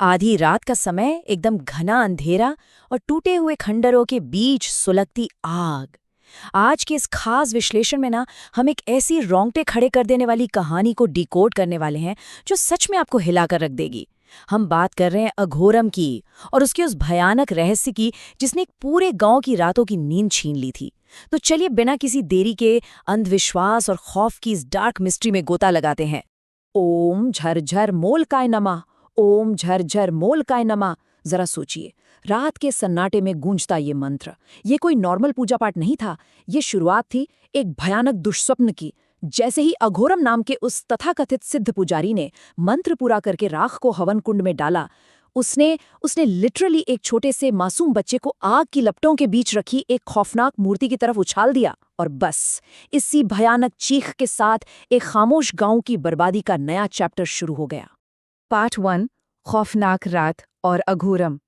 आधी रात का समय, एकदम घना अंधेरा और टूटे हुए खंडरों के बीच सुलगती आग। आज के इस खास विश्लेषण में ना हम एक ऐसी रोंगटे खड़े कर देने वाली कहानी को डिकोड करने वाले हैं जो सच में आपको हिलाकर रख देगी। हम बात कर रहे हैं अघोरम की और उसके उस भयानक रहस्य की जिसने एक पूरे गांव की रातों की नींद छीन ली थी। तो चलिए बिना किसी देरी के अंधविश्वास और खौफ की इस डार्क मिस्ट्री में गोता लगाते हैं। ओम झरझर मोलकाय नमः, ओम झरझर मोलकाय नमः। जरा सोचिए, रात के सन्नाटे में गूंजता ये मंत्र, ये कोई नॉर्मल पूजा पाठ नहीं था। ये शुरुआत थी एक भयानक दुष्स्वप्न की। जैसे ही अघोरम नाम के उस तथाकथित सिद्ध पुजारी ने मंत्र पूरा करके राख को हवन कुंड में डाला, उसने उसने लिटरली एक छोटे से मासूम बच्चे को आग की लपटों के बीच रखी एक खौफनाक मूर्ति की तरफ उछाल दिया। और बस इसी भयानक चीख के साथ एक खामोश गांव की बर्बादी का नया चैप्टर शुरू हो गया। पार्ट 1, खौफनाक रात और अघोरम।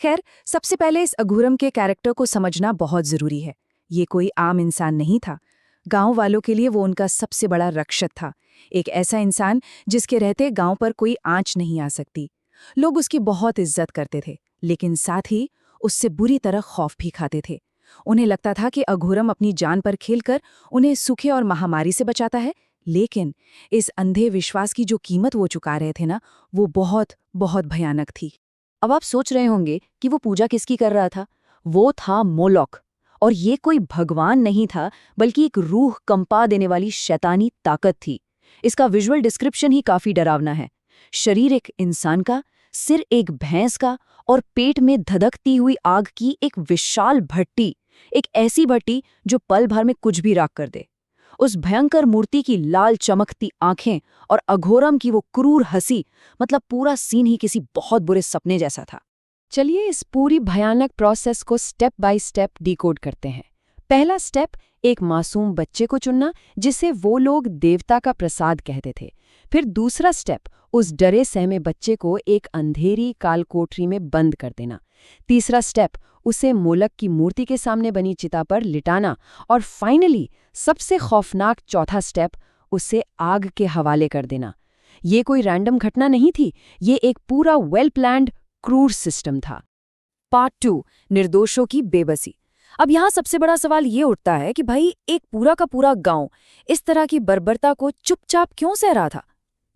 खैर, सबसे पहले इस अघोरम के कैरेक्टर को समझना बहुत जरूरी है। ये कोई आम इंसान नहीं था। गांव वालों के लिए वो उनका सबसे बड़ा रक्षक था। एक ऐसा इंसान जिसके रहते गांव पर कोई आंच नहीं आ सकती। लोग उसकी बहुत इज्जत करते थे, लेकिन साथ ही उससे बुरी तरह खौफ भी खाते थे। उन्हें लगता था कि अघोरम अपनी जान पर खेलकर उन्हें सूखे और महामारी से बचाता है, लेकिन इस अंधे विश्वास की जो कीमत वो चुका रहे थे ना, वो बहुत बहुत भयानक थी। अब आप सोच रहे होंगे कि वो पूजा किसकी कर रहा था। वो था मोलोक, और ये कोई भगवान नहीं था बल्कि एक रूह कंपा देने वाली शैतानी ताकत थी। इसका विजुअल डिस्क्रिप्शन ही काफी डरावना है। शरीर एक इंसान का, सिर एक भैंस का और पेट में धधकती हुई आग की एक विशाल भट्टी, एक ऐसी भट्टी जो पल भर में कुछ भी राख कर दे। उस भयंकर मूर्ति की लाल चमकती आंखें और अघोरम की वो क्रूर हंसी, मतलब पूरा सीन ही किसी बहुत बुरे सपने जैसा था। चलिए इस पूरी भयानक प्रोसेस को स्टेप बाय स्टेप डिकोड करते हैं। पहला स्टेप, एक मासूम बच्चे को चुनना जिसे वो लोग देवता का प्रसाद कहते थे। फिर दूसरा स्टेप, उस डरे सहमे बच्चे को एक अंधेरी कालकोठरी में बंद कर देना। तीसरा स्टेप, उसे मोलक की मूर्ति के सामने बनी चिता पर लिटाना। और फाइनली सबसे खौफनाक चौथा स्टेप, उसे आग के हवाले कर देना। ये कोई रैंडम घटना नहीं थी, ये एक पूरा वेल प्लान्ड क्रूर सिस्टम था। पार्ट 2, निर्दोषों की बेबसी। अब यहाँ सबसे बड़ा सवाल ये उठता है कि भाई एक पूरा का पूरा गांव इस तरह की बर्बरता को चुपचाप क्यों सह रहा था?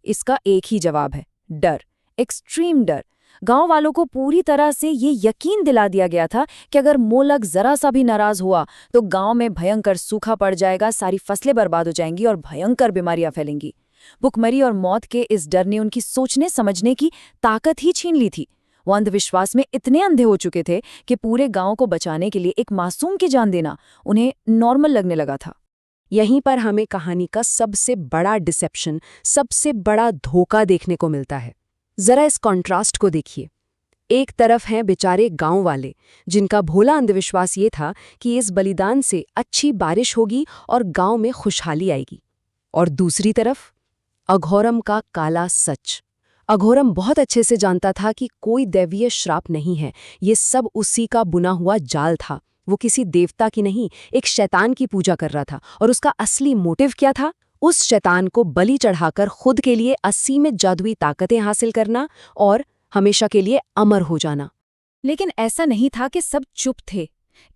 इसका एक ही जवाब है, डर, एक्सट्रीम डर। गांव वालों को पूरी तरह से ये यकीन दिला दिया गया था कि अगर मोलक जरा सा भी नाराज हुआ तो गांव में भयंकर सूखा पड़ जाएगा, सारी फसलें बर्बाद हो जाएंगी और भयंकर बीमारियां फैलेंगी। भुखमरी और मौत के इस डर ने उनकी सोचने समझने की ताकत ही छीन ली थी। वो अंधविश्वास में इतने अंधे हो चुके थे कि पूरे गांव को बचाने के लिए एक मासूम की जान देना उन्हें नॉर्मल लगने लगा था। यहीं पर हमें कहानी का सबसे बड़ा डिसेप्शन, सबसे बड़ा धोखा देखने को मिलता है। जरा इस कॉन्ट्रास्ट को देखिए। एक तरफ हैं बेचारे गांव वाले, जिनका भोला अंधविश्वास ये था कि इस बलिदान से अच्छी बारिश होगी और गांव में खुशहाली आएगी। और दूसरी तरफ अघोरम का काला सच। अघोरम बहुत अच्छे से जानता था कि कोई दैवीय श्राप नहीं है, ये सब उसी का बुना हुआ जाल था। वो किसी देवता की नहीं, एक शैतान की पूजा कर रहा था। और उसका असली मोटिव क्या था? उस शैतान को बलि चढ़ाकर खुद के लिए असीमित जादुई ताकतें हासिल करना और हमेशा के लिए अमर हो जाना। लेकिन ऐसा नहीं था कि सब चुप थे।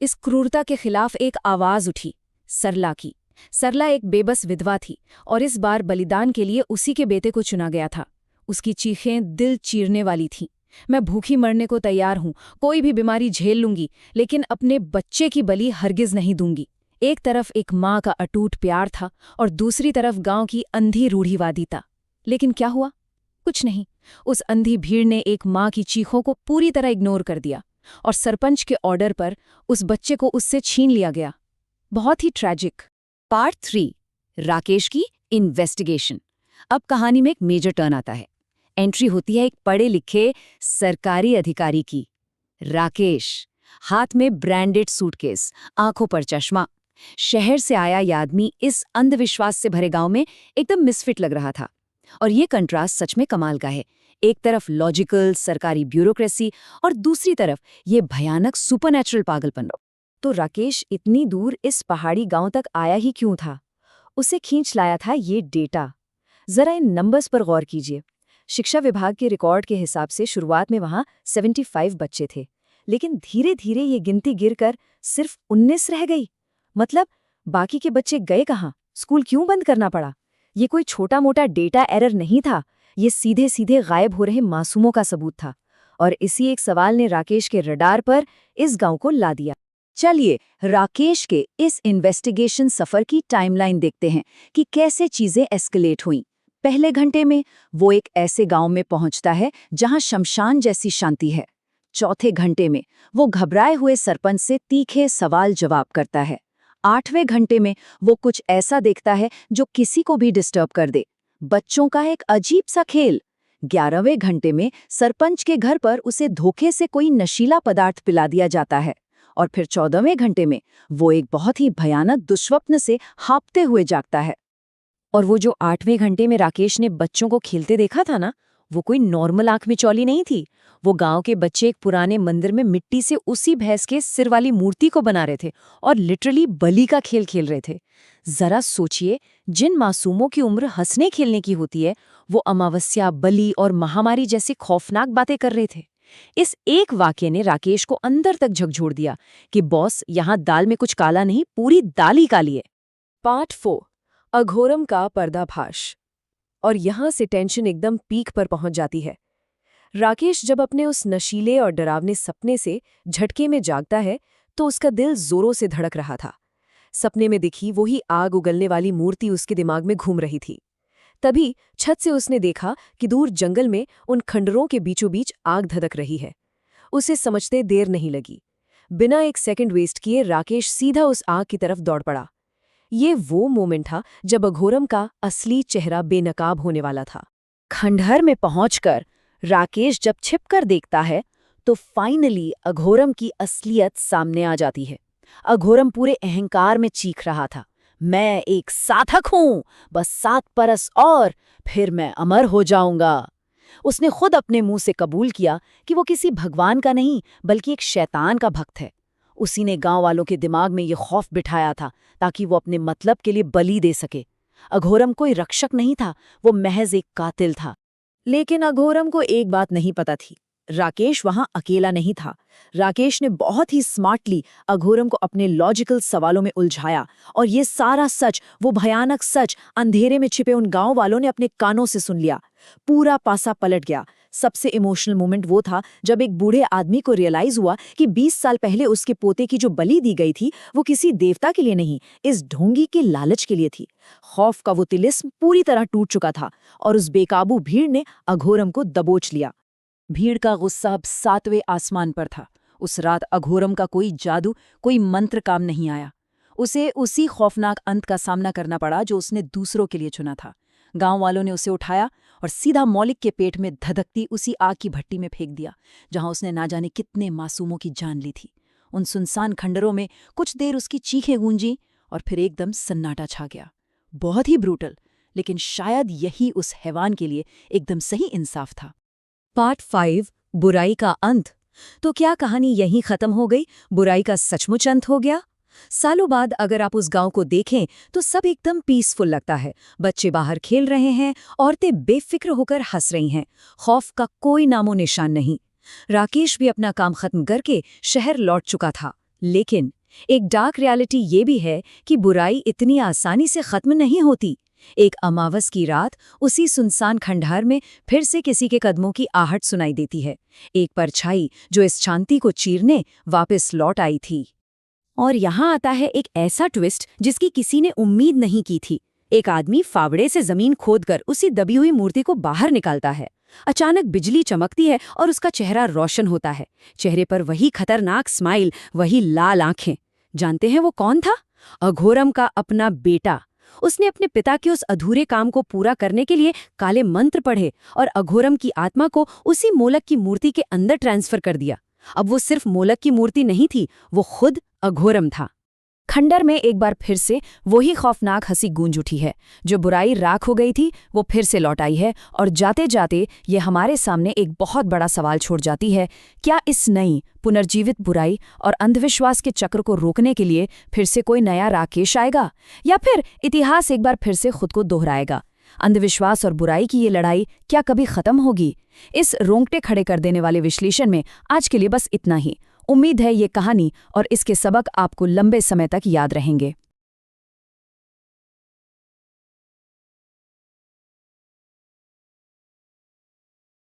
इस क्रूरता के खिलाफ एक आवाज उठी, सरला की। सरला एक बेबस विधवा थी और इस बार बलिदान के लिए उसी के बेटे को चुना गया था। उसकी चीखें दिल चीरने वाली थीं। मैं भूखी मरने को तैयार हूं, कोई भी बीमारी झेल लूंगी, लेकिन अपने बच्चे की बलि हरगिज नहीं दूंगी। एक तरफ एक माँ का अटूट प्यार था और दूसरी तरफ गांव की अंधी रूढ़िवादिता। लेकिन क्या हुआ? कुछ नहीं। उस अंधी भीड़ ने एक माँ की चीखों को पूरी तरह इग्नोर कर दिया और सरपंच के ऑर्डर पर उस बच्चे को उससे छीन लिया गया। बहुत ही ट्रैजिक। पार्ट 3, राकेश की इन्वेस्टिगेशन। अब कहानी में एक मेजर टर्न आता है। एंट्री होती है एक पढ़े लिखे सरकारी अधिकारी की। राकेश, हाथ में ब्रांडेड सूटकेस, आंखों पर चश्मा। शहर से आया ये आदमी इस अंधविश्वास से भरे गांव में एकदम मिसफिट लग रहा था। और ये कंट्रास्ट सच में कमाल का है। एक तरफ लॉजिकल सरकारी ब्यूरोक्रेसी और दूसरी तरफ ये भयानक सुपरनैचुरल पागलपन। तो राकेश इतनी दूर इस पहाड़ी गांव तक आया ही क्यों था? उसे खींच लाया था ये डेटा। जरा इन नंबर्स पर गौर कीजिए। शिक्षा विभाग के रिकॉर्ड के हिसाब से शुरुआत में वहां 75 बच्चे थे, लेकिन धीरे धीरे ये गिनती गिरकर सिर्फ 19 रह गई। मतलब बाकी के बच्चे गए कहाँ? स्कूल क्यों बंद करना पड़ा? ये कोई छोटा मोटा डेटा एरर नहीं था, ये सीधे सीधे गायब हो रहे मासूमों का सबूत था। और इसी एक सवाल ने राकेश के रडार पर इस गांव को ला दिया। चलिए राकेश के इस इन्वेस्टिगेशन सफर की टाइमलाइन देखते हैं कि कैसे चीजें एस्केलेट हुईं। पहले घंटे में वो एक ऐसे गांव में पहुंचता है जहां शमशान जैसी शांति है। चौथे घंटे में वो घबराए हुए सरपंच से तीखे सवाल जवाब करता है। 8वें घंटे में वो कुछ ऐसा देखता है जो किसी को भी डिस्टर्ब कर दे, बच्चों का एक अजीब सा खेल। 11वें घंटे में सरपंच के घर पर उसे धोखे से कोई नशीला पदार्थ पिला दिया जाता है। और फिर 14वें घंटे में वो एक बहुत ही भयानक दुष्स्वप्न से हाँफते हुए जागता है। और वो जो 8वें घंटे में राकेश ने बच्चों को खेलते देखा था ना, वो कोई नॉर्मल आंख में चौली नहीं थी। वो गांव के बच्चे एक पुराने मंदिर में मिट्टी से उसी भैंस के सिर वाली मूर्ति को बना रहे थे और लिटरली बलि का खेल खेल रहे थे। जरा सोचिए, जिन मासूमों की उम्र हंसने खेलने की होती है, वो अमावस्या, बलि और महामारी जैसी खौफनाक बातें कर रहे थे। इस एक वाक्य ने राकेश को अंदर तक झकझोर दिया कि बॉस, यहाँ दाल में कुछ काला नहीं, पूरी दाल ही काली है। पार्ट 4, अघोरम का पर्दाफाश। और यहां से टेंशन एकदम पीक पर पहुंच जाती है। राकेश जब अपने उस नशीले और डरावने सपने से झटके में जागता है तो उसका दिल जोरों से धड़क रहा था। सपने में दिखी वही आग उगलने वाली मूर्ति उसके दिमाग में घूम रही थी। तभी छत से उसने देखा कि दूर जंगल में उन खंडरों के बीचों बीच आग धधक रही है। उसे समझते देर नहीं लगी। बिना एक सेकंड वेस्ट किए राकेश सीधा उस आग की तरफ दौड़ पड़ा। ये वो मोमेंट था जब अघोरम का असली चेहरा बेनकाब होने वाला था। खंडहर में पहुंचकर राकेश जब छिपकर देखता है तो फाइनली अघोरम की असलियत सामने आ जाती है। अघोरम पूरे अहंकार में चीख रहा था, मैं एक साधक हूं, बस 7 बरस और फिर मैं अमर हो जाऊंगा। उसने खुद अपने मुंह से कबूल किया कि वो किसी भगवान का नहीं बल्कि एक शैतान का भक्त है। उसी ने गांव वालों के दिमाग में ये खौफ बिठाया था ताकि वो अपने मतलब के लिए बलि दे सके। अघोरम कोई रक्षक नहीं था, वो महज एक कातिल था। लेकिन अघोरम को एक बात नहीं पता थी, राकेश वहां अकेला नहीं था। राकेश ने बहुत ही स्मार्टली अघोरम को अपने लॉजिकल सवालों में उलझाया और ये सारा सच, वो भयानक सच, अंधेरे में छिपे उन गांव वालों ने अपने कानों से सुन लिया। पूरा पासा पलट गया। सबसे इमोशनल मोमेंट वो था जब एक बूढ़े आदमी को रियलाइज हुआ कि 20 साल पहले उसके पोते की जो बलि दी गई थी वो किसी देवता के लिए नहीं, इस ढोंगी के लालच के लिए थी। खौफ का वो तिलिस्म पूरी तरह टूट चुका था और उस बेकाबू भीड़ ने अघोरम को दबोच लिया। भीड़ का गुस्सा अब 7वें आसमान पर था। उस रात अघोरम का कोई जादू, कोई मंत्र काम नहीं आया। उसे उसी खौफनाक अंत का सामना करना पड़ा जो उसने दूसरों के लिए चुना था। गांव वालों ने उसे उठाया और सीधा मौलिक के पेट में धधकती उसी आग की भट्टी में फेंक दिया जहां उसने ना जाने कितने मासूमों की जान ली थी। उन सुनसान खंडरों में कुछ देर उसकी चीखें गूंजी और फिर एकदम सन्नाटा छा गया। बहुत ही ब्रूटल, लेकिन शायद यही उस हैवान के लिए एकदम सही इंसाफ था। पार्ट 5, बुराई का अंत। तो क्या कहानी यहीं खत्म हो गई? बुराई का सचमुच अंत हो गया? सालों बाद अगर आप उस गांव को देखें तो सब एकदम पीसफुल लगता है। बच्चे बाहर खेल रहे हैं, औरतें बेफिक्र होकर हंस रही हैं, खौफ का कोई नामो निशान नहीं। राकेश भी अपना काम खत्म करके शहर लौट चुका था। लेकिन एक डार्क रियलिटी ये भी है कि बुराई इतनी आसानी से खत्म नहीं होती। एक अमावस की रात उसी सुनसान खंडहर में फिर से किसी के कदमों की आहट सुनाई देती है। एक परछाई जो इस शांति को चीरने वापस लौट आई थी। और यहाँ आता है एक ऐसा ट्विस्ट जिसकी किसी ने उम्मीद नहीं की थी। एक आदमी फावड़े से जमीन खोदकर उसी दबी हुई मूर्ति को बाहर निकालता है। अचानक बिजली चमकती है और उसका चेहरा रोशन होता है। चेहरे पर वही खतरनाक स्माइल, वही लाल आंखें। जानते हैं वो कौन था? अघोरम का अपना बेटा। उसने अपने पिता के उस अधूरे काम को पूरा करने के लिए काले मंत्र पढ़े और अघोरम की आत्मा को उसी मोलक की मूर्ति के अंदर ट्रांसफर कर दिया। अब वो सिर्फ मोलक की मूर्ति नहीं थी, वो खुद अघोरम था। खंडर में एक बार फिर से वही खौफनाक हंसी गूंज उठी है। जो बुराई राख हो गई थी वो फिर से लौट आई है और जाते जाते ये हमारे सामने एक बहुत बड़ा सवाल छोड़ जाती है। क्या इस नई पुनर्जीवित बुराई और अंधविश्वास के चक्र को रोकने के लिए फिर से कोई नया राकेश आएगा, या फिर इतिहास एक बार फिर से खुद को दोहराएगा? अंधविश्वास और बुराई की ये लड़ाई क्या कभी खत्म होगी? इस रोंगटे खड़े कर देने वाले विश्लेषण में आज के लिए बस इतना ही। उम्मीद है ये कहानी और इसके सबक आपको लंबे समय तक याद रहेंगे।